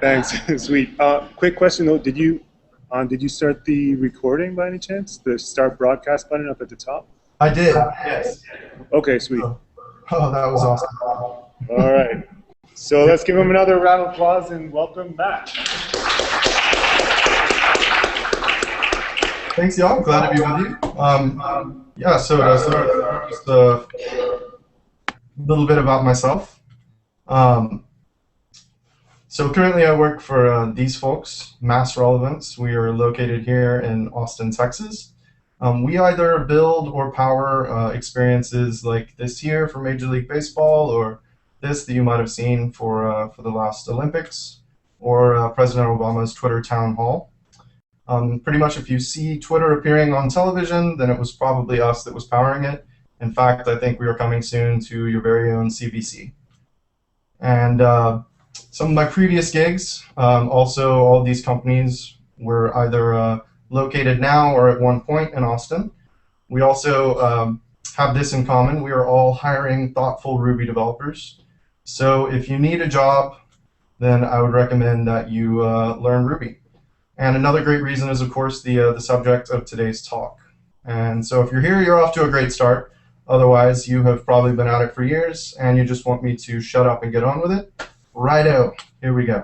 Thanks, sweet. Quick question though, did you start the recording by any chance? The start broadcast button up at the top? I did, yes. Okay, sweet. Oh, oh, that was awesome. All right. So let's give him another round of applause and welcome back. Thanks, y'all. I'm glad to be with you. Yeah, so to start, just a little bit about myself. Um, so currently I work for these folks, Mass Relevance. We are located here in Austin, Texas. We either build or power experiences like this year for Major League Baseball, or this that you might have seen for the last Olympics, or President Obama's Twitter town hall. Pretty much if you see Twitter appearing on television, then it was probably us that was powering it. In fact, I think we are coming soon to your very own CBC. And some of my previous gigs, also all of these companies were either located now or at one point in Austin. We also have this in common. We are all hiring thoughtful Ruby developers. So if you need a job, then I would recommend that you learn Ruby. And another great reason is, of course, the subject of today's talk. And so if you're here, you're off to a great start. Otherwise, you have probably been at it for years, and you just want me to shut up and get on with it. Righto, here we go.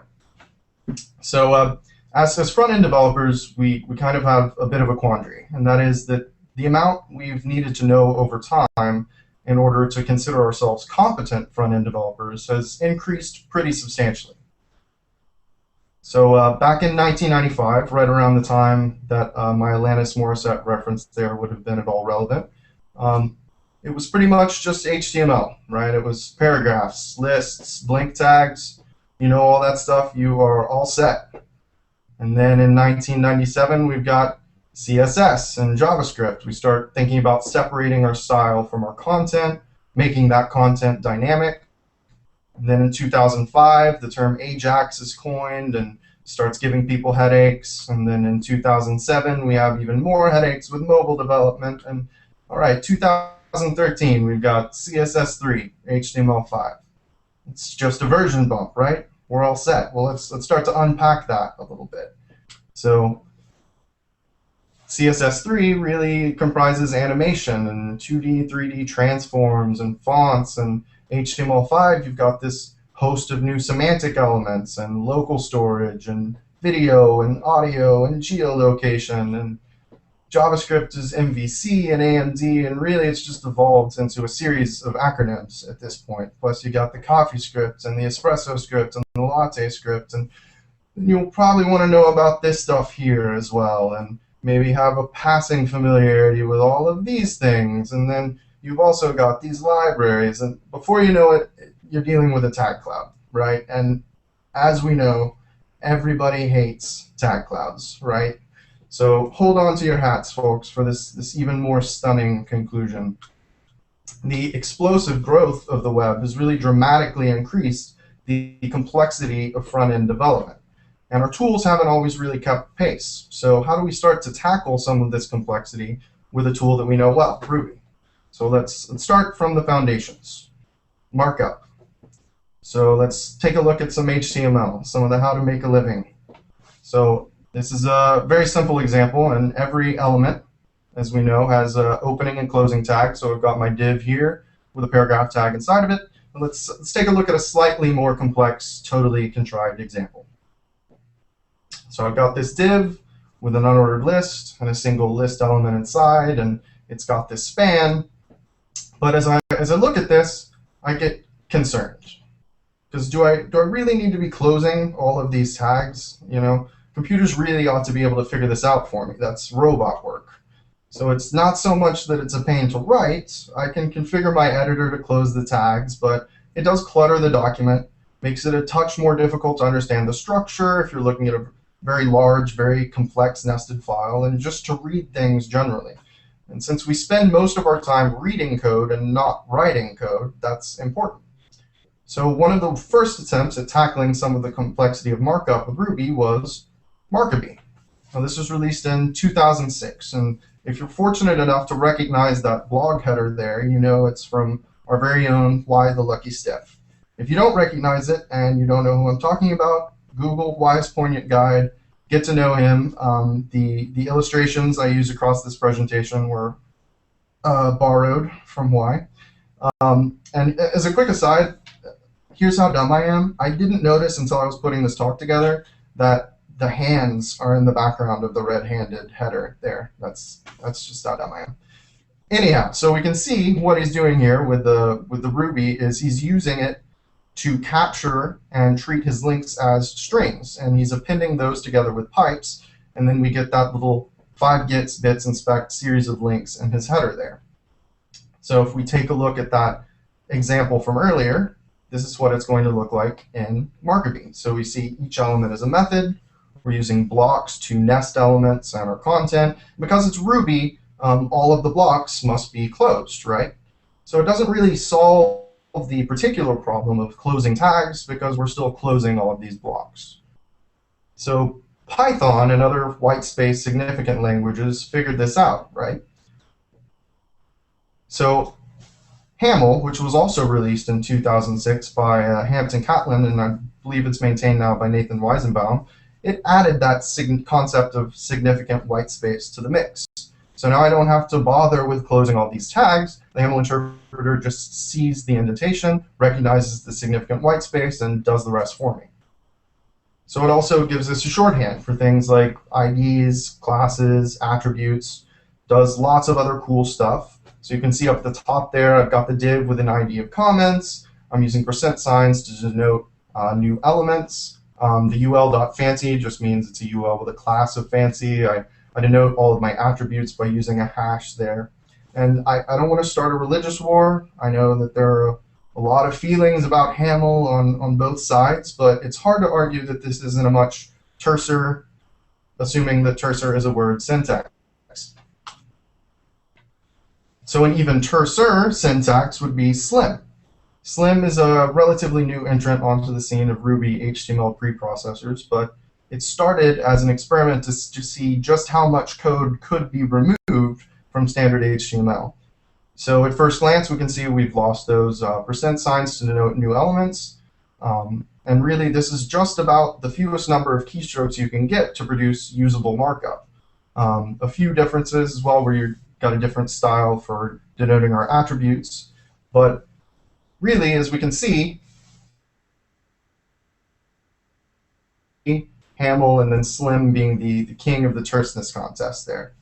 So as front-end developers, we kind of have a bit of a quandary, and that is that the amount we've needed to know over time in order to consider ourselves competent front-end developers has increased pretty substantially. So back in 1995, right around the time that my Alanis Morissette reference there would have been at all relevant, it was pretty much just HTML, right? It was paragraphs, lists, blink tags, you know, all that stuff. You are all set. And then in 1997, we've got CSS and JavaScript. We start thinking about separating our style from our content, making that content dynamic. And then in 2005, the term Ajax is coined and starts giving people headaches. And then in 2007, we have even more headaches with mobile development. And all right, 2013, we've got CSS3, HTML5. It's just a version bump, right? We're all set. Well, let's start to unpack that a little bit. So CSS3 really comprises animation and 2D, 3D transforms and fonts, and HTML5, you've got this host of new semantic elements and local storage and video and audio and geolocation, and JavaScript is MVC and AMD, and really it's just evolved into a series of acronyms at this point. Plus you got the coffee script and the espresso script and the latte script, and you'll probably want to know about this stuff here as well, and maybe have a passing familiarity with all of these things, and then you've also got these libraries, and before you know it, you're dealing with a tag cloud, right? And as we know, everybody hates tag clouds, right? So hold on to your hats, folks, for this even more stunning conclusion. The explosive growth of the web has really dramatically increased the complexity of front-end development. And our tools haven't always really kept pace. So how do we start to tackle some of this complexity with a tool that we know well, Ruby? So let's start from the foundations. Markup. So let's take a look at some HTML, some of the how to make a living. So this is a very simple example, and every element, as we know, has an opening and closing tag. So I've got my div here with a paragraph tag inside of it. And let's take a look at a slightly more complex, totally contrived example. So I've got this div with an unordered list and a single list element inside, and it's got this span. But as I look at this, I get concerned. Because do I really need to be closing all of these tags? You know, computers really ought to be able to figure this out for me. That's robot work. So it's not so much that it's a pain to write. I can configure my editor to close the tags, but it does clutter the document, makes it a touch more difficult to understand the structure if you're looking at a very large, very complex nested file, and just to read things generally. And since we spend most of our time reading code and not writing code, that's important. So one of the first attempts at tackling some of the complexity of markup with Ruby was Markup. Now this was released in 2006, and if you're fortunate enough to recognize that blog header there, you know it's from our very own Why the Lucky Stiff. If you don't recognize it and you don't know who I'm talking about, Google Wise Poignant Guide, get to know him. The illustrations I use across this presentation were borrowed from Y. And as a quick aside, here's how dumb I am. I didn't notice until I was putting this talk together that the hands are in the background of the red-handed header there. That's just how dumb I am. Anyhow, so we can see what he's doing here with the Ruby is he's using it to capture and treat his links as strings, and he's appending those together with pipes, and then we get that little 5 gets bits inspect series of links in his header there. So if we take a look at that example from earlier, this is what it's going to look like in Markov. So we see each element is a method. We're using blocks to nest elements and our content. Because it's Ruby, all of the blocks must be closed, right? So it doesn't really solve the particular problem of closing tags because we're still closing all of these blocks. So Python and other white space significant languages figured this out, right? So Haml, which was also released in 2006 by Hampton Catlin, and I believe it's maintained now by Nathan Weizenbaum, it added that concept of significant white space to the mix. So now I don't have to bother with closing all these tags. The Haml interpreter just sees the indentation, recognizes the significant white space, and does the rest for me. So it also gives us a shorthand for things like IDs, classes, attributes, does lots of other cool stuff. So you can see up at the top there, I've got the div with an ID of comments. I'm using percent signs to denote new elements. The ul.fancy just means it's a ul with a class of fancy. I denote all of my attributes by using a hash there. And I don't want to start a religious war. I know that there are a lot of feelings about Haml on both sides, but it's hard to argue that this isn't a much terser, assuming that terser is a word syntax. So an even terser syntax would be slim. Slim is a relatively new entrant onto the scene of Ruby HTML preprocessors, but it started as an experiment to see just how much code could be removed from standard HTML. So at first glance, we can see we've lost those percent signs to denote new elements. And really, this is just about the fewest number of keystrokes you can get to produce usable markup. A few differences as well, where you've got a different style for denoting our attributes. But really, as we can see, Haml and then Slim being the king of the terseness contest there.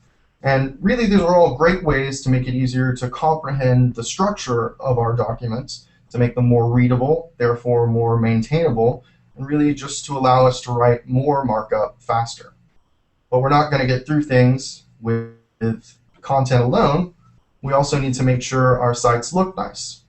And really, these are all great ways to make it easier to comprehend the structure of our documents, to make them more readable, therefore more maintainable, and really just to allow us to write more markup faster. But we're not going to get through things with content alone. We also need to make sure our sites look nice.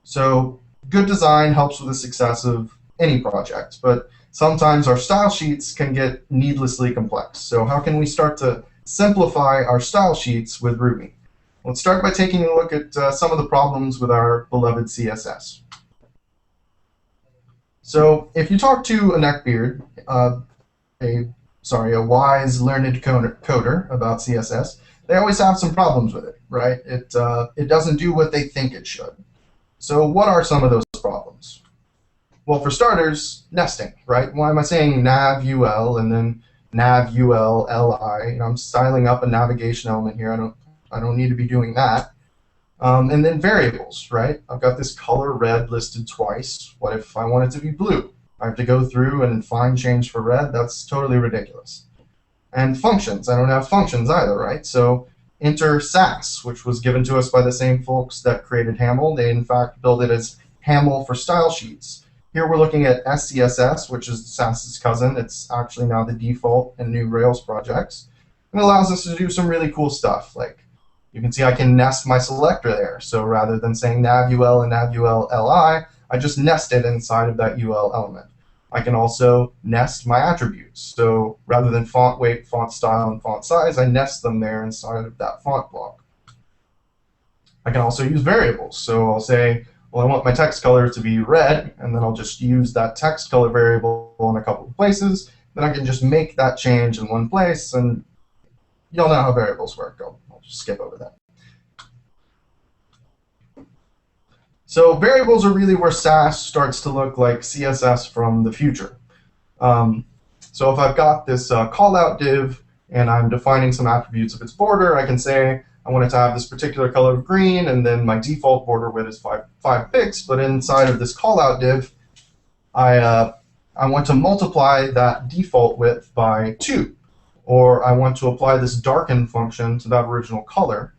So good design helps with the success of any project, but sometimes our style sheets can get needlessly complex. So how can we start to simplify our style sheets with Ruby? Let's start by taking a look at some of the problems with our beloved CSS. So if you talk to a neckbeard, a wise, learned coder about CSS, they always have some problems with it, right? It doesn't do what they think it should. So what are some of those problems? Well, for starters, nesting, right? Why am I saying nav ul and then nav ul li? I'm styling up a navigation element here. I don't need to be doing that. And then variables, right? I've got this color red listed twice. What if I want it to be blue? I have to go through and find change for red. That's totally ridiculous. And functions. I don't have functions either, right? So enter Sass, which was given to us by the same folks that created Haml. They, in fact, built it as Haml for style sheets. Here we're looking at SCSS, which is Sass's cousin. It's actually now the default in new Rails projects. And it allows us to do some really cool stuff. Like, you can see I can nest my selector there. So rather than saying nav ul and nav ul li, I just nest it inside of that ul element. I can also nest my attributes. So rather than font weight, font style, and font size, I nest them there inside of that font block. I can also use variables. So I'll say, well, I want my text color to be red, and then I'll just use that text color variable in a couple of places. Then I can just make that change in one place, and you'll know how variables work. I'll just skip over that. So variables are really where Sass starts to look like CSS from the future. So if I've got this callout div and I'm defining some attributes of its border, I can say I want it to have this particular color of green, and then my default border width is 5 pixels. But inside of this callout div, I want to multiply that default width by 2, or I want to apply this darken function to that original color.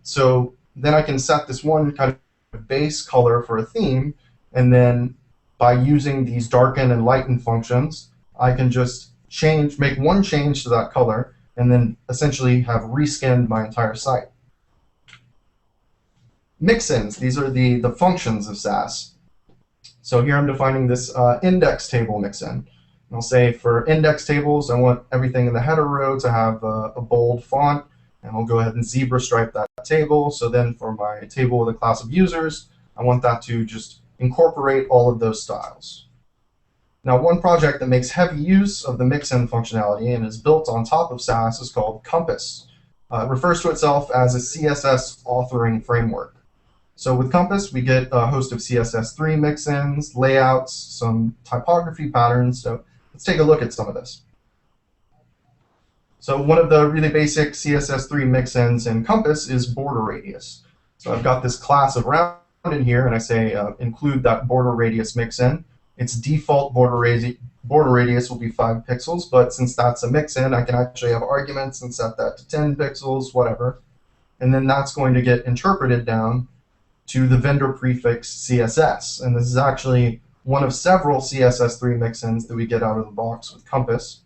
So then I can set this one kind of base color for a theme, and then by using these darken and lighten functions, I can just make one change to that color, and then essentially have reskinned my entire site. Mixins, these are the functions of Sass. So here I'm defining this index table mixin. I'll say for index tables, I want everything in the header row to have a bold font, and I'll go ahead and zebra stripe that table. So then for my table with a class of users, I want that to just incorporate all of those styles. Now, one project that makes heavy use of the mixin functionality and is built on top of Sass is called Compass. It refers to itself as a CSS authoring framework. So with Compass, we get a host of CSS3 mixins, layouts, some typography patterns. So let's take a look at some of this. So one of the really basic CSS3 mixins in Compass is border radius. So I've got this class of round in here, and I say include that border radius mixin. Its default border radius will be 5 pixels, but since that's a mixin, I can actually have arguments and set that to 10 pixels, whatever. And then that's going to get interpreted down to the vendor prefix CSS. And this is actually one of several CSS3 mixins that we get out of the box with Compass.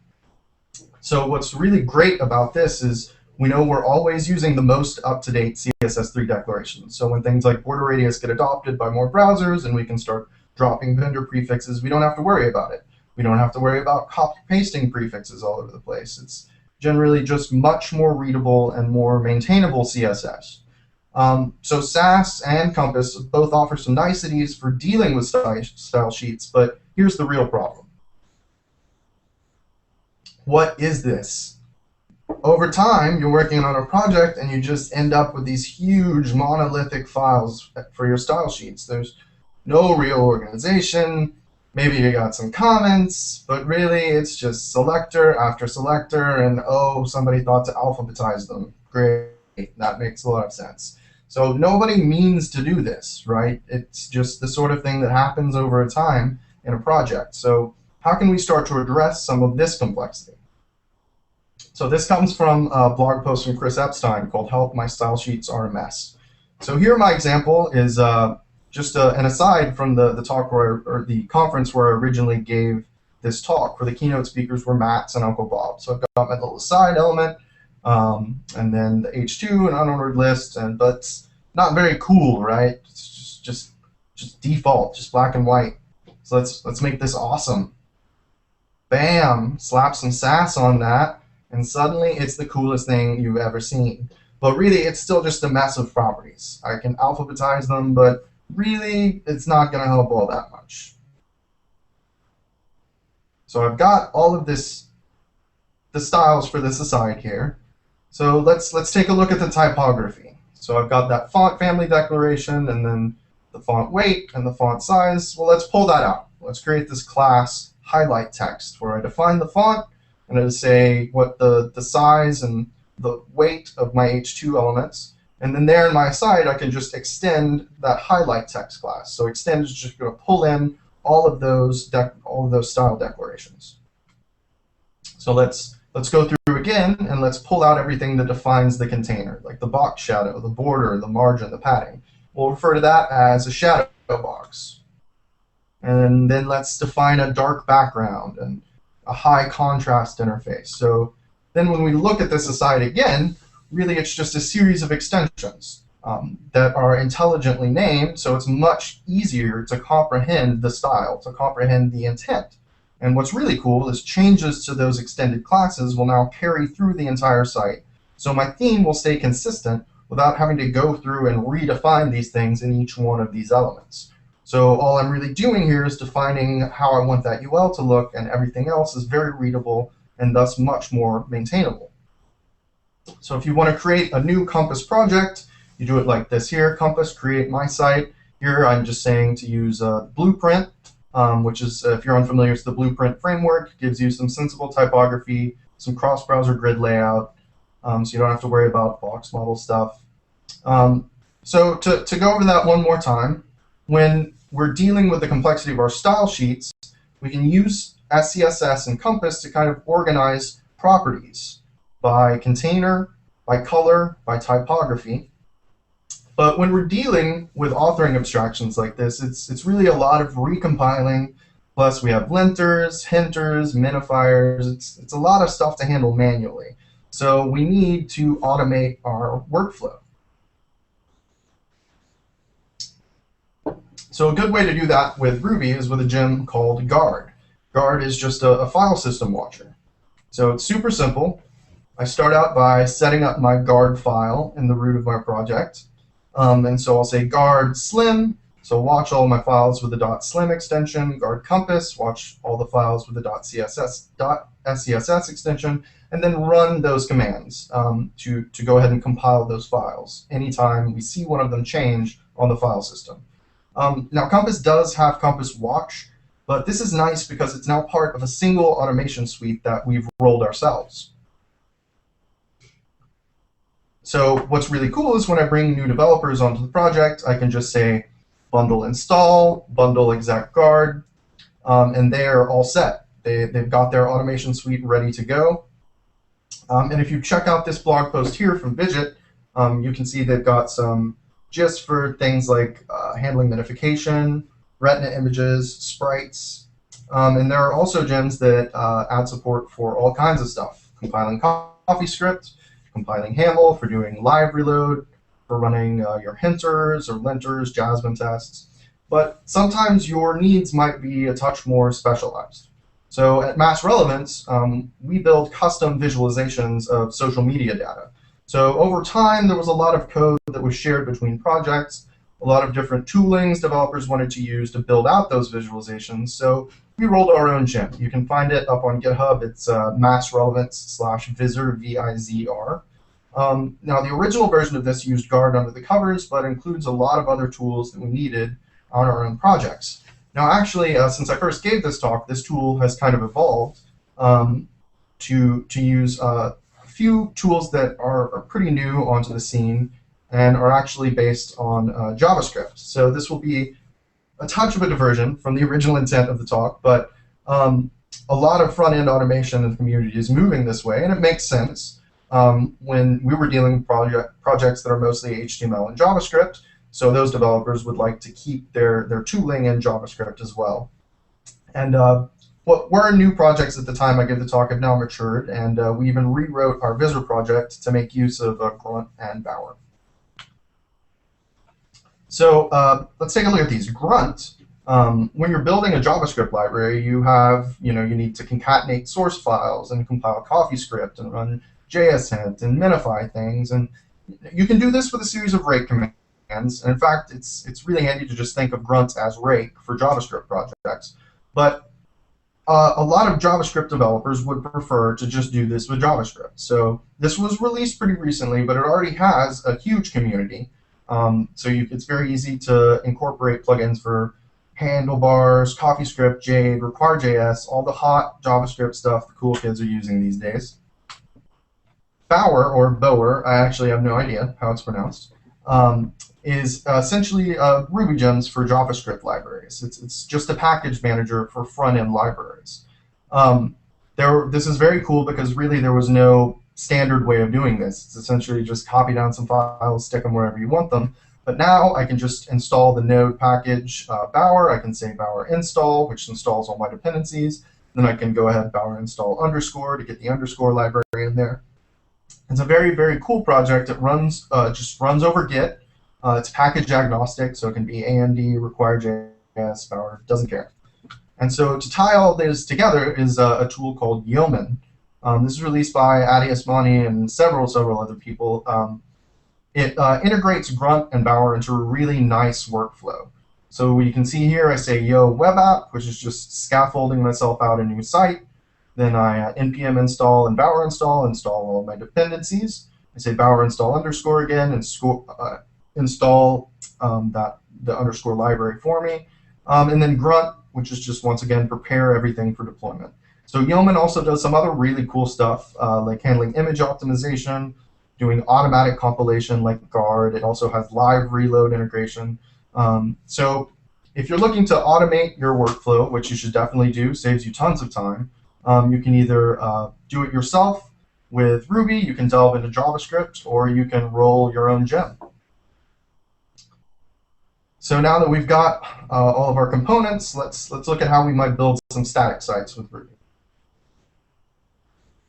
So what's really great about this is we know we're always using the most up-to-date CSS3 declarations. So when things like border radius get adopted by more browsers and we can start dropping vendor prefixes, we don't have to worry about it. We don't have to worry about copy-pasting prefixes all over the place. It's generally just much more readable and more maintainable CSS. So Sass and Compass both offer some niceties for dealing with style sheets, but here's the real problem. What is this? Over time, you're working on a project and you just end up with these huge monolithic files for your style sheets. There's no real organization. Maybe you got some comments, but really it's just selector after selector, and oh, somebody thought to alphabetize them. Great, that makes a lot of sense. So nobody means to do this, right? It's just the sort of thing that happens over time in a project. So how can we start to address some of this complexity? So this comes from a blog post from Chris Epstein called Help My Style Sheets Are a Mess. So here my example is just an aside from the talk or the conference where I originally gave this talk, where the keynote speakers were Matt's and Uncle Bob. So I've got my little aside element, and then the H2, an unordered list, but it's not very cool, right? It's just default, just black and white. So let's make this awesome. Bam! Slap some sass on that, and suddenly it's the coolest thing you've ever seen. But really, it's still just a mess of properties. I can alphabetize them, but really, it's not going to help all that much. So I've got all of the styles for this aside here. So let's take a look at the typography. So I've got that font family declaration, and then the font weight and the font size. Well, let's pull that out. Let's create this class highlight text where I define the font and I say what the size and the weight of my H2 elements. And then there in my aside, I can just extend that highlight text class. So extend is just going to pull in all of those style declarations. So let's go through again, and let's pull out everything that defines the container, like the box shadow, the border, the margin, the padding. We'll refer to that as a shadow box. And then let's define a dark background and a high contrast interface. So then when we look at this aside again, really it's just a series of extensions that are intelligently named, so it's much easier to comprehend the style, to comprehend the intent. And what's really cool is changes to those extended classes will now carry through the entire site. So my theme will stay consistent without having to go through and redefine these things in each one of these elements. So all I'm really doing here is defining how I want that UL to look, and everything else is very readable and thus much more maintainable. So if you want to create a new Compass project, you do it like this here. Compass, create my site. Here I'm just saying to use Blueprint, which is, if you're unfamiliar, it's the Blueprint framework. It gives you some sensible typography, some cross-browser grid layout, so you don't have to worry about box model stuff. So to go over that one more time, when we're dealing with the complexity of our style sheets, we can use SCSS and Compass to kind of organize properties by container, by color, by typography. But when we're dealing with authoring abstractions like this, it's really a lot of recompiling. Plus, we have linters, hinters, minifiers. It's a lot of stuff to handle manually. So we need to automate our workflow. So a good way to do that with Ruby is with a gem called guard. Guard is just a file system watcher. So it's super simple. I start out by setting up my guard file in the root of my project. And so I'll say guard slim, so watch all my files with the .slim extension, guard compass, watch all the files with the .scss extension, and then run those commands to go ahead and compile those files anytime we see one of them change on the file system. Now Compass does have Compass Watch, but this is nice because it's now part of a single automation suite that we've rolled ourselves. So what's really cool is when I bring new developers onto the project, I can just say bundle install, bundle exec guard, and they're all set. They've got their automation suite ready to go. And if you check out this blog post here from Vidget, you can see they've got some just for things like handling minification, retina images, sprites, and there are also gems that add support for all kinds of stuff, compiling CoffeeScript, compiling Haml for doing live reload, for running your hinters or linters, Jasmine tests. But sometimes your needs might be a touch more specialized. So at Mass Relevance, we build custom visualizations of social media data. So over time, there was a lot of code that was shared between projects, a lot of different toolings developers wanted to use to build out those visualizations. So we rolled our own gem. You can find it up on GitHub. It's massrelevance/vizr, V-I-Z-R. Now, the original version of this used Guard under the covers, but includes a lot of other tools that we needed on our own projects. Now, actually, since I first gave this talk, this tool has kind of evolved to use a few tools that are pretty new onto the scene and are actually based on JavaScript. So this will be a touch of a diversion from the original intent of the talk, but a lot of front-end automation in the community is moving this way, and it makes sense. When we were dealing with projects that are mostly HTML and JavaScript, so those developers would like to keep their tooling in JavaScript as well. And what were new projects at the time I gave the talk have now matured, and we even rewrote our Vizr project to make use of Grunt and Bower. So let's take a look at these. Grunt, when you're building a JavaScript library, you need to concatenate source files and compile CoffeeScript and run JSHint and minify things, and you can do this with a series of rake commands. And in fact, it's really handy to just think of Grunt as rake for JavaScript projects. But a lot of JavaScript developers would prefer to just do this with JavaScript. So this was released pretty recently, but it already has a huge community. It's very easy to incorporate plugins for Handlebars, CoffeeScript, Jade, Require.js, all the hot JavaScript stuff the cool kids are using these days. Bower, or Bower, I actually have no idea how it's pronounced, is essentially Ruby gems for JavaScript libraries. It's just a package manager for front-end libraries. This is very cool because really there was no standard way of doing this. It's essentially just copy down some files, stick them wherever you want them. But now I can just install the node package Bower. I can say Bower install, which installs all my dependencies. Then I can go ahead Bower install underscore to get the underscore library in there. It's a very, very cool project. It runs just runs over Git. It's package agnostic, so it can be AMD, Require.js, Bower, doesn't care. And so to tie all this together is a tool called Yeoman. This is released by Adi Osmani and several other people. It integrates Grunt and Bower into a really nice workflow. So you can see here I say yo web app, which is just scaffolding myself out a new site. Then I npm install and Bower install all my dependencies. I say Bower install underscore again and install the underscore library for me. And then Grunt which is just, once again, prepare everything for deployment. So Yeoman also does some other really cool stuff, like handling image optimization, doing automatic compilation like Guard. It also has live reload integration. So if you're looking to automate your workflow, which you should definitely do, saves you tons of time, you can either do it yourself with Ruby, you can delve into JavaScript, or you can roll your own gem. So now that we've got all of our components, let's look at how we might build some static sites with Ruby.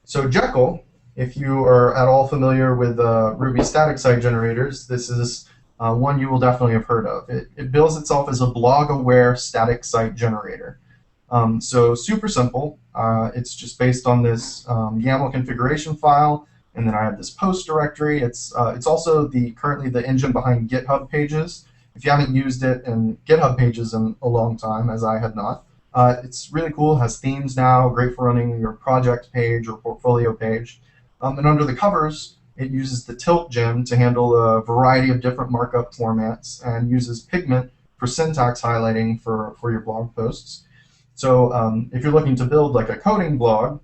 So Jekyll, if you are at all familiar with Ruby static site generators, this is one you will definitely have heard of. It bills itself as a blog-aware static site generator. So super simple. It's just based on this YAML configuration file, and then I have this post directory. It's also currently the engine behind GitHub Pages. If you haven't used it in GitHub Pages in a long time, as I have not, it's really cool. It has themes now, great for running your project page or portfolio page. And under the covers, it uses the tilt gem to handle a variety of different markup formats and uses Pigment for syntax highlighting for your blog posts. So if you're looking to build like a coding blog,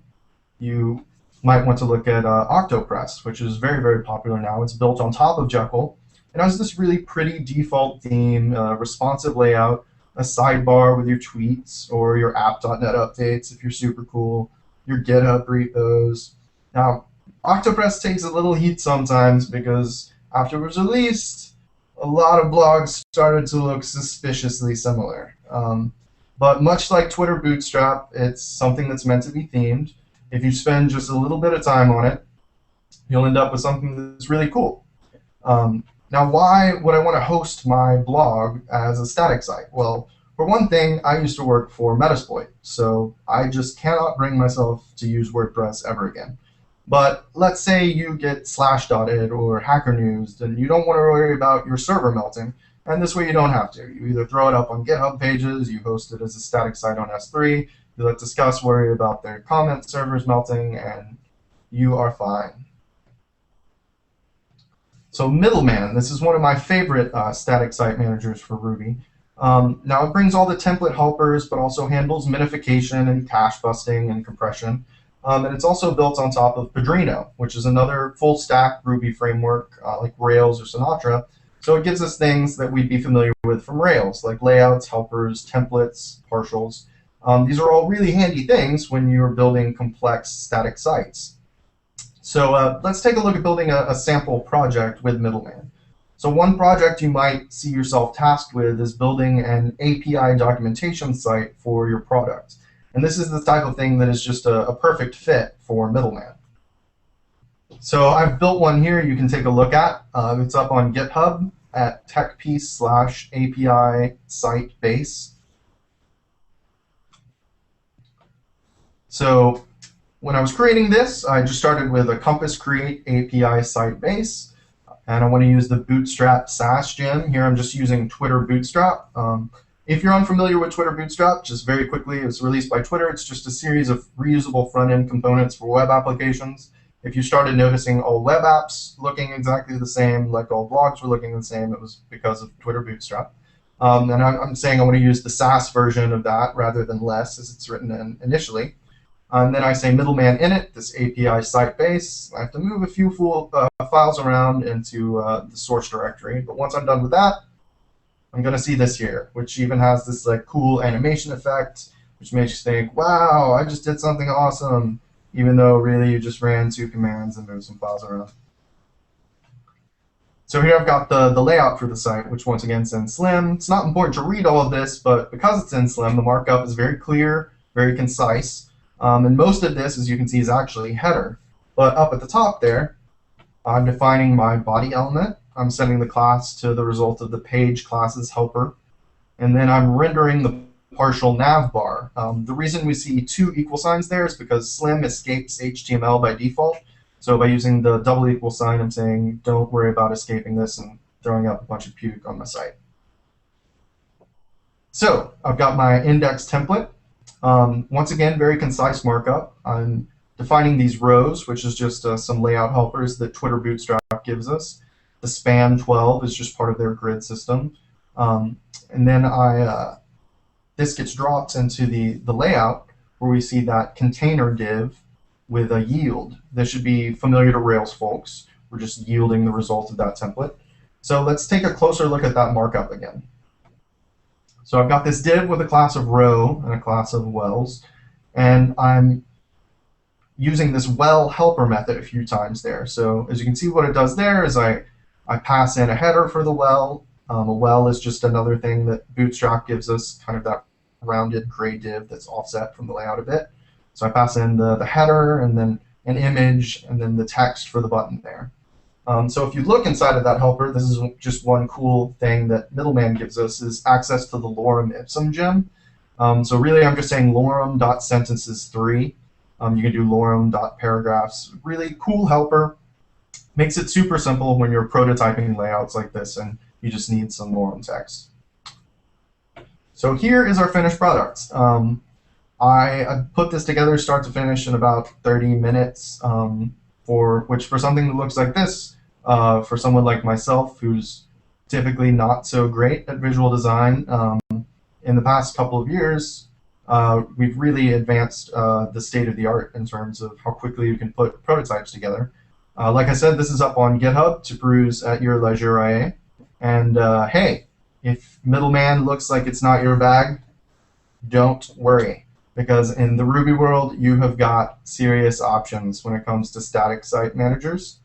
you might want to look at Octopress, which is very, very popular now. It's built on top of Jekyll. It has this really pretty default theme, responsive layout, a sidebar with your tweets or your app.net updates if you're super cool, your GitHub repos. Now, Octopress takes a little heat sometimes because after it was released, a lot of blogs started to look suspiciously similar. But much like Twitter Bootstrap, it's something that's meant to be themed. If you spend just a little bit of time on it, you'll end up with something that's really cool. Now, why would I want to host my blog as a static site? Well, for one thing, I used to work for Metasploit, so I just cannot bring myself to use WordPress ever again. But let's say you get slashdotted or hacker newsed, and you don't want to worry about your server melting, and this way you don't have to. You either throw it up on GitHub Pages, you host it as a static site on S3, you let Discuss worry about their comment servers melting, and you are fine. So Middleman, this is one of my favorite static site managers for Ruby. Now it brings all the template helpers, but also handles minification and cache busting and compression. And it's also built on top of Padrino, which is another full stack Ruby framework like Rails or Sinatra. So it gives us things that we'd be familiar with from Rails, like layouts, helpers, templates, partials. These are all really handy things when you're building complex static sites. So let's take a look at building a sample project with Middleman. So one project you might see yourself tasked with is building an API documentation site for your product. And this is the type of thing that is just a perfect fit for Middleman. So I've built one here you can take a look at. It's up on GitHub at techpiece/API site base. So when I was creating this, I just started with a compass create API site base, and I want to use the Bootstrap SaaS gem. Here I'm just using Twitter Bootstrap. If you're unfamiliar with Twitter Bootstrap, just very quickly, it was released by Twitter. It's just a series of reusable front-end components for web applications. If you started noticing all web apps looking exactly the same, like all blogs were looking the same, it was because of Twitter Bootstrap. And I'm saying I want to use the SaaS version of that rather than less, as it's written in initially. And then I say middleman init, this API site base. I have to move a few files around into the source directory. But once I'm done with that, I'm going to see this here, which even has this like cool animation effect, which makes you think, wow, I just did something awesome, even though really you just ran 2 commands and moved some files around. So here I've got the layout for the site, which once again is in Slim. It's not important to read all of this, but because it's in Slim, the markup is very clear, very concise. And most of this, as you can see, is actually header. But up at the top there, I'm defining my body element. I'm setting the class to the result of the page class's helper. And then I'm rendering the partial nav bar. The reason we see 2 equal signs there is because Slim escapes HTML by default. So by using the double equal sign, I'm saying don't worry about escaping this and throwing up a bunch of puke on my site. So I've got my index template. Once again, very concise markup. I'm defining these rows, which is just some layout helpers that Twitter Bootstrap gives us. The span 12 is just part of their grid system. And then this gets dropped into the layout where we see that container div with a yield. This should be familiar to Rails folks. We're just yielding the result of that template. So let's take a closer look at that markup again. So I've got this div with a class of row and a class of wells, and I'm using this well helper method a few times there. So as you can see, what it does there is I pass in a header for the well. A well is just another thing that Bootstrap gives us, kind of that rounded gray div that's offset from the layout a bit. So I pass in the header and then an image and then the text for the button there. So if you look inside of that helper, this is just one cool thing that Middleman gives us is access to the lorem ipsum gem. So really I'm just saying lorem.sentences3. You can do lorem.paragraphs. Really cool helper. Makes it super simple when you're prototyping layouts like this and you just need some lorem text. So here is our finished product. I put this together start to finish in about 30 minutes, which for something that looks like this, for someone like myself who's typically not so great at visual design, in the past couple of years, we've really advanced the state of the art in terms of how quickly you can put prototypes together. Like I said, this is up on GitHub to peruse at your leisure, IA. And hey, if Middleman looks like it's not your bag, don't worry, because in the Ruby world, you have got serious options when it comes to static site managers.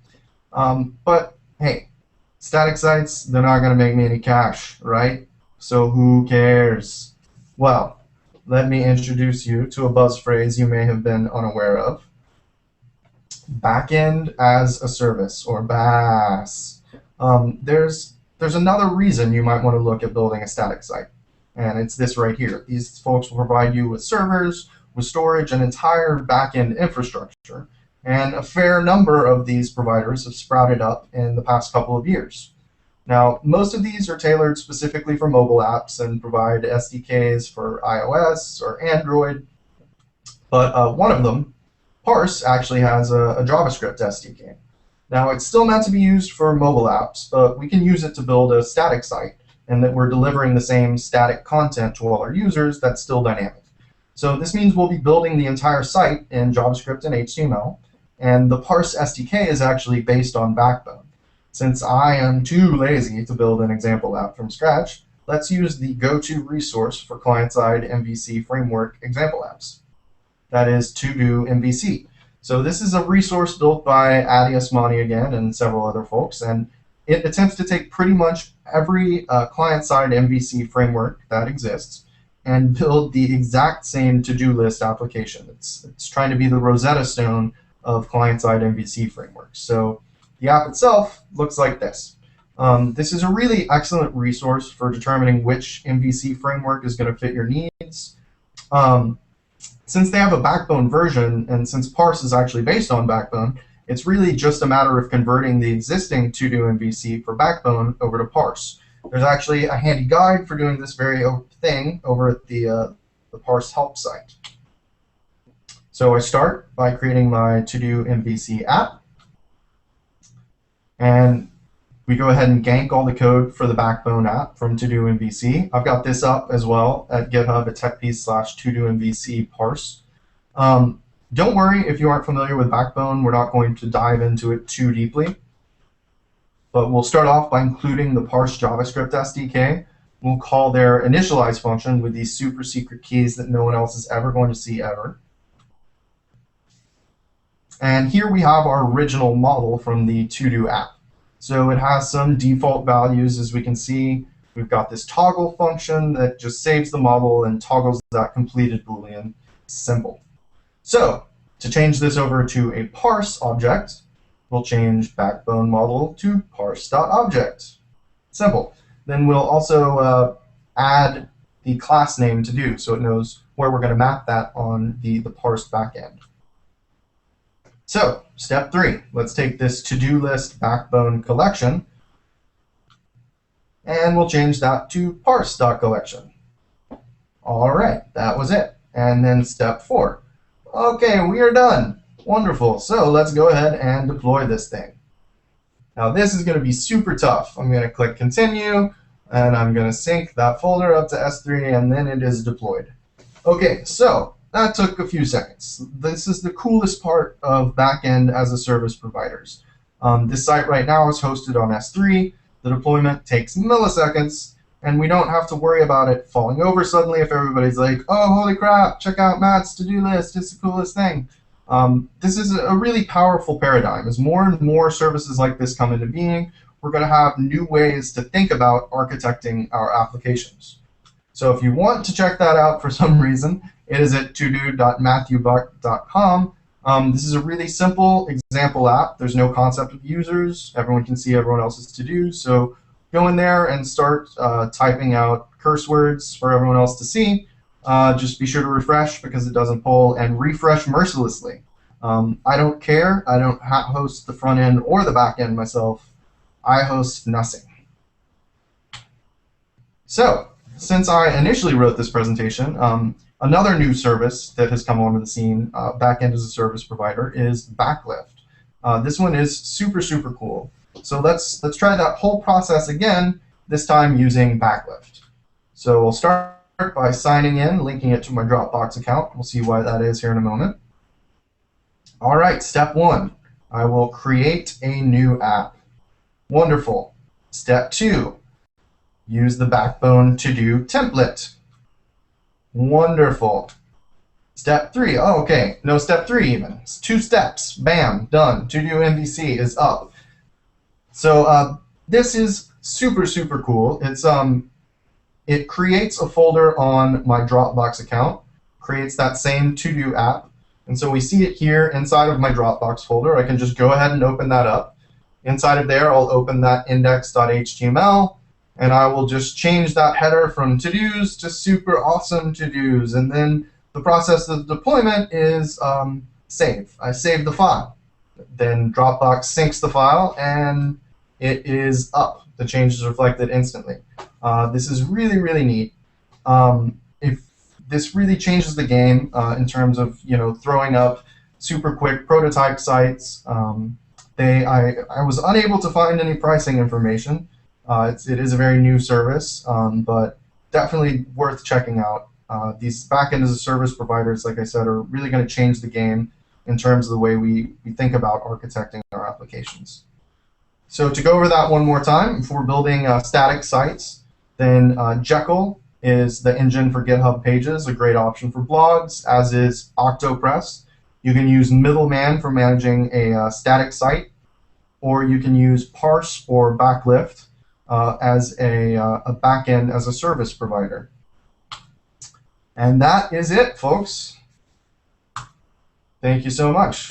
But hey, static sites, they're not going to make me any cash, right? So who cares? Well, let me introduce you to a buzz phrase you may have been unaware of. Backend as a service, or BaaS. There's another reason you might want to look at building a static site, and it's this right here. These folks will provide you with servers, with storage, and entire backend infrastructure, and a fair number of these providers have sprouted up in the past couple of years. Now, most of these are tailored specifically for mobile apps and provide SDKs for iOS or Android, but one of them, Parse, actually has a JavaScript SDK. Now, it's still meant to be used for mobile apps, but we can use it to build a static site, and that we're delivering the same static content to all our users that's still dynamic. So this means we'll be building the entire site in JavaScript and HTML, and the Parse SDK is actually based on Backbone. Since I am too lazy to build an example app from scratch, let's use the go-to resource for client-side MVC framework example apps. That is To-Do MVC. So this is a resource built by Adi Asmani again and several other folks, and it attempts to take pretty much every client-side MVC framework that exists and build the exact same to-do list application. It's trying to be the Rosetta Stone of client-side MVC frameworks. So the app itself looks like this. This is a really excellent resource for determining which MVC framework is going to fit your needs. Since they have a Backbone version, and since Parse is actually based on Backbone, it's really just a matter of converting the existing To-Do MVC for Backbone over to Parse. There's actually a handy guide for doing this very thing over at the Parse help site. So I start by creating my To-Do MVC app, and we go ahead and gank all the code for the Backbone app from To-Do MVC. I've got this up as well at GitHub at techpiece/todomvc parse. Don't worry if you aren't familiar with Backbone. We're not going to dive into it too deeply. But we'll start off by including the Parse JavaScript SDK. We'll call their initialize function with these super secret keys that no one else is ever going to see ever. And here we have our original model from the To-Do app. So it has some default values, as we can see. We've got this toggle function that just saves the model and toggles that completed Boolean symbol. So to change this over to a parse object, we'll change Backbone model to parse.object. Simple. Then we'll also add the class name to do, so it knows where we're going to map that on the parse backend. So, step 3. Let's take this to-do list Backbone collection, and we'll change that to parse.collection. All right, that was it. And then step 4. Okay, we are done. Wonderful. So let's go ahead and deploy this thing. Now this is going to be super tough. I'm going to click continue, and I'm going to sync that folder up to S3, and then it is deployed. Okay, so that took a few seconds. This is the coolest part of backend as a service providers. This site right now is hosted on S3. The deployment takes milliseconds, and we don't have to worry about it falling over suddenly if everybody's like, oh, holy crap, check out Matt's to-do list, it's the coolest thing. This is a really powerful paradigm. As more and more services like this come into being, we're going to have new ways to think about architecting our applications. So if you want to check that out for some reason, it is at todo.matthewbuck.com. This is a really simple example app. There's no concept of users. Everyone can see everyone else's to-dos. So go in there and start typing out curse words for everyone else to see. Just be sure to refresh because it doesn't pull, and refresh mercilessly. I don't care. I don't host the front end or the back end myself. I host nothing. So, since I initially wrote this presentation, another new service that has come onto the scene, backend as a service provider, is Backlift. This one is super, super cool. So let's try that whole process again, this time using Backlift. So we'll start by signing in, linking it to my Dropbox account. We'll see why that is here in a moment. All right, step one, I will create a new app. Wonderful. Step two, use the Backbone to-do template. Wonderful. Step three, oh, okay, no step three even. It's 2 steps, bam, done. To-do MVC is up. So this is super, super cool. It creates a folder on my Dropbox account, creates that same to-do app, and so we see it here inside of my Dropbox folder. I can just go ahead and open that up. Inside of there, I'll open that index.html, and I will just change that header from to-dos to super awesome to-dos. And then the process of deployment is save. I save the file. Then Dropbox syncs the file, and it is up. The change is reflected instantly. This is really, really neat. If this really changes the game in terms of throwing up super quick prototype sites. I was unable to find any pricing information. It is a very new service, but definitely worth checking out. These backend as a service providers, like I said, are really going to change the game in terms of the way we think about architecting our applications. So to go over that one more time, if we're building static sites, then Jekyll is the engine for GitHub pages, a great option for blogs, as is Octopress. You can use Middleman for managing a static site, or you can use Parse or Backlift as a backend as a service provider. And that is it, folks. Thank you so much.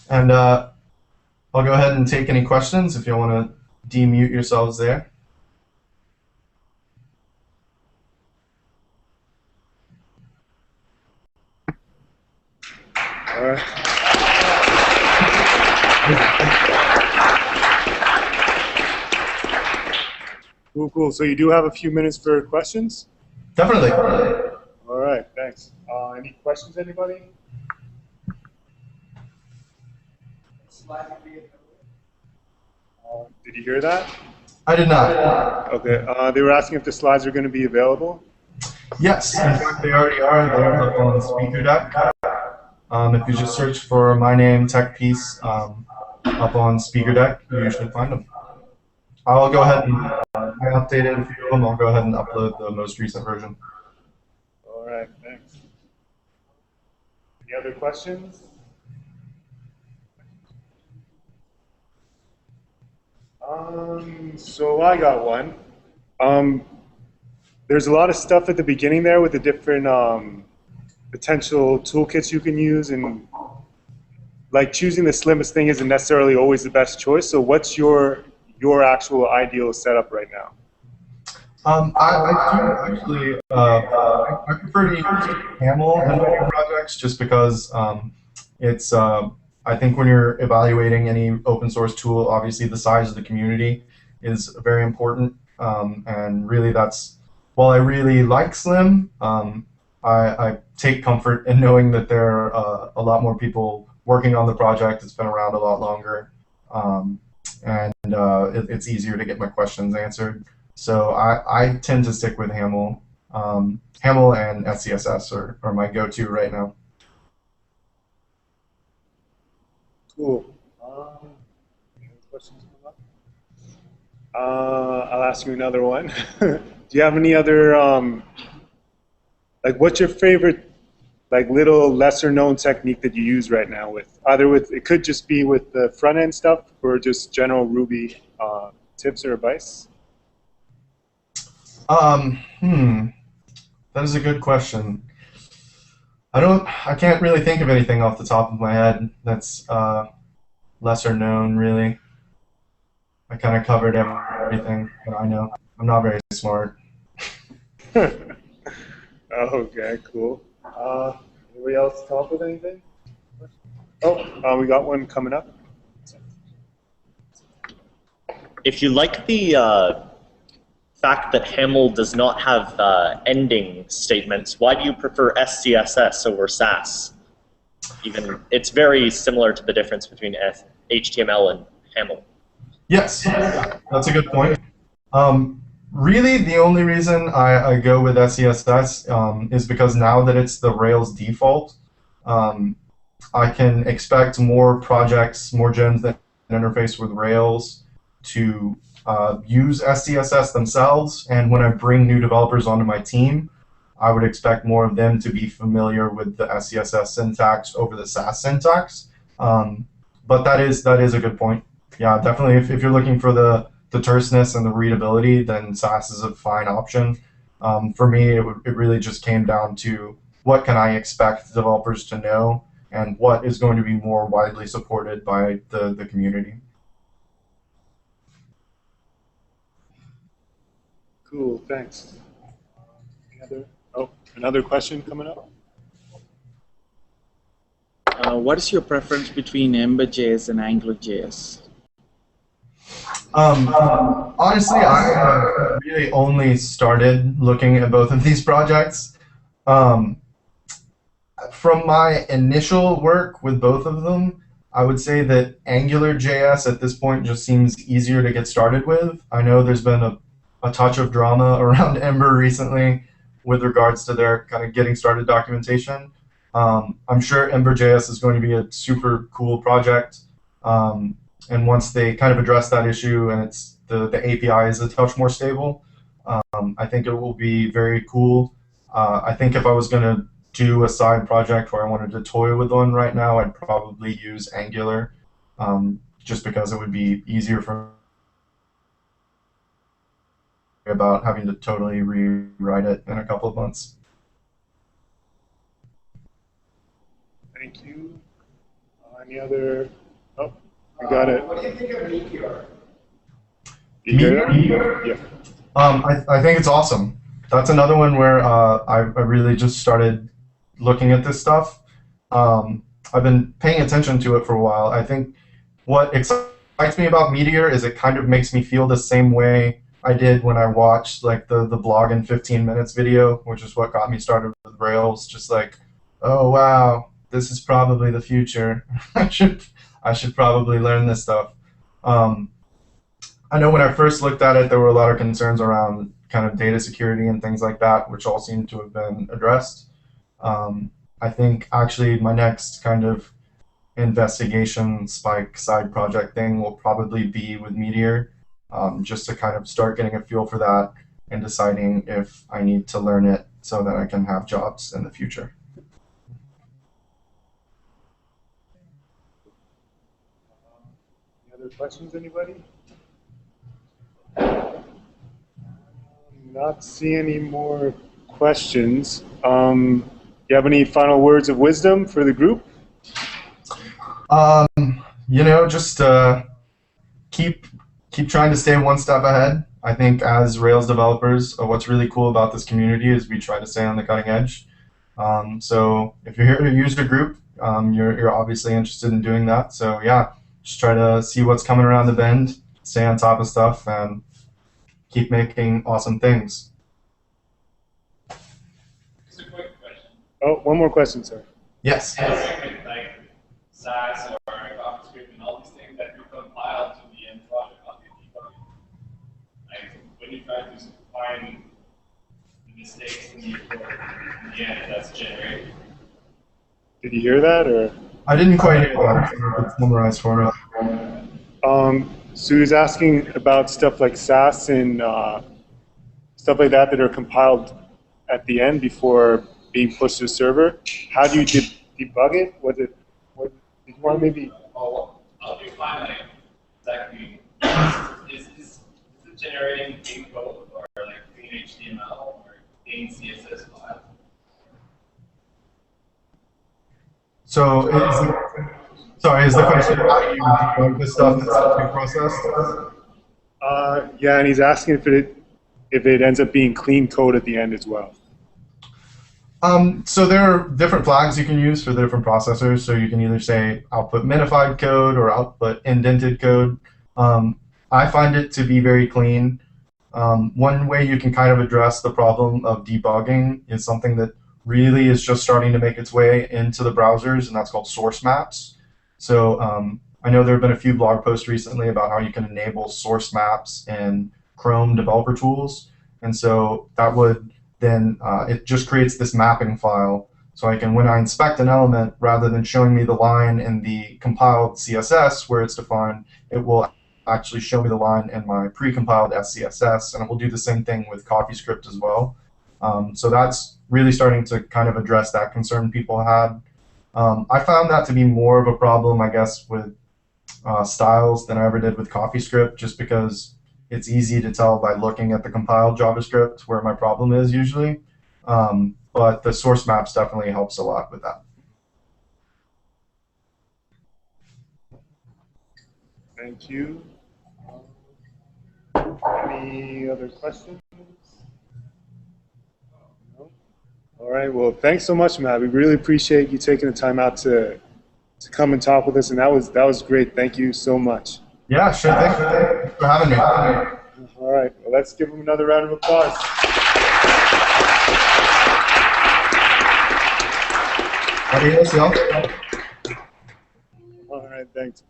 And I'll go ahead and take any questions if you want to demute yourselves there. All right. Cool. So you do have a few minutes for questions? Definitely. All right, thanks. Any questions, anybody? Did you hear that? I did not. Okay. They were asking if the slides are going to be available. Yes, in fact, they already are. They're up on SpeakerDeck. If you just search for my name, Tech Piece, up on SpeakerDeck, you usually find them. I'll go ahead and I updated a few of them. I'll go ahead and upload the most recent version. All right, thanks. Any other questions? So I got one. There's a lot of stuff at the beginning there with the different potential toolkits you can use, and like choosing the slimmest thing isn't necessarily always the best choice. So what's your actual ideal setup right now? I do actually. I prefer to use Camel in my projects just because it's. I think when you're evaluating any open source tool, obviously the size of the community is very important, and really that's. While I really like Slim, I take comfort in knowing that there are a lot more people working on the project. It's been around a lot longer, and it's easier to get my questions answered. So I tend to stick with Haml. Haml and SCSS are my go-to right now. Cool. Any other questions come up? I'll ask you another one. Do you have any other like what's your favorite like little lesser known technique that you use right now with either with it could just be with the front end stuff or just general Ruby tips or advice? Hmm, that is a good question. I can't really think of anything off the top of my head that's lesser known, really. I kind of covered everything that I know. I'm not very smart. Okay, cool. Anybody else come up with anything? Oh, we got one coming up. If you like the fact that Haml does not have ending statements, why do you prefer SCSS over Sass? Even it's very similar to the difference between HTML and Haml. Yes, that's a good point. Really, the only reason I go with SCSS is because now that it's the Rails default, um, I can expect more projects, more gens that interface with Rails to use SCSS themselves. And when I bring new developers onto my team, I would expect more of them to be familiar with the SCSS syntax over the Sass syntax. But that is a good point. Yeah, definitely. If you're looking for the terseness and the readability, then Sass is a fine option. For me, it really just came down to what can I expect developers to know and what is going to be more widely supported by the community. Cool, thanks. Another question coming up? What is your preference between Ember.js and AngularJS? Honestly, I have really only started looking at both of these projects. Um, from my initial work with both of them, I would say that AngularJS at this point just seems easier to get started with. I know there's been a touch of drama around Ember recently with regards to their kind of getting started documentation. I'm sure Ember.js is going to be a super cool project. And once they kind of address that issue and the API is a touch more stable, I think it will be very cool. I think if I was going to do a side project where I wanted to toy with one right now, I'd probably use Angular, just because it would be easier for me about having to totally rewrite it in a couple of months. Thank you. Any other? Oh, I got it. What do you think of Meteor? You hear that? Yeah. I think it's awesome. That's another one where I really just started looking at this stuff. I've been paying attention to it for a while. I think what excites me about Meteor is it kind of makes me feel the same way I did when I watched like the blog in 15 minutes video, which is what got me started with Rails. Just like, oh wow, this is probably the future. I should probably learn this stuff. I know when I first looked at it, there were a lot of concerns around kind of data security and things like that, which all seem to have been addressed. I think actually my next kind of investigation Spike side project thing will probably be with Meteor, just to kind of start getting a feel for that and deciding if I need to learn it so that I can have jobs in the future. Any other questions, anybody? Not see any more questions. You have any final words of wisdom for the group? Just keep trying to stay one step ahead. I think as Rails developers, what's really cool about this community is we try to stay on the cutting edge. So if you're here to use the group, you're obviously interested in doing that. So yeah, just try to see what's coming around the bend, stay on top of stuff, and keep making awesome things. Just a quick question. Oh, one more question, sir. Yes. Like SAS or CoffeeScript and all these things that you compile to the end product of the debugging. Like when you try to find the mistakes in the code in the end that's generated. Did you hear that, or? I didn't quite hear that. It's summarized for me. So he was asking about stuff like SAS and stuff like that that are compiled at the end before being pushed to the server. How do you debug it? What did you want to maybe? Oh, how do you find like exactly is it generating clean code or like clean HTML or clean CSS file? So, is the question how do you debug this stuff that's being processed? Yeah, and he's asking if it ends up being clean code at the end as well. So there are different flags you can use for the different processors. So you can either say output minified code or output indented code. I find it to be very clean. One way you can kind of address the problem of debugging is something that really is just starting to make its way into the browsers, and that's called source maps. So I know there have been a few blog posts recently about how you can enable source maps in Chrome developer tools. And so that would then, it just creates this mapping file. So I can, when I inspect an element, rather than showing me the line in the compiled CSS where it's defined, it will actually show me the line in my pre-compiled SCSS, and it will do the same thing with CoffeeScript as well. So that's really starting to kind of address that concern people had. I found that to be more of a problem, I guess, with styles than I ever did with CoffeeScript, just because it's easy to tell by looking at the compiled JavaScript where my problem is usually. But the source maps definitely helps a lot with that. Thank you. Any other questions? No? All right. Well, thanks so much, Matt. We really appreciate you taking the time out to come and talk with us, and that was great. Thank you so much. Yeah, sure thing. Thanks for having me. All right. Well, let's give him another round of applause. Adios, y'all. All right. Thanks.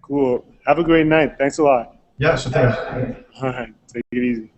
Cool. Have a great night. Thanks a lot. Yeah, sure thing. All right. Take it easy.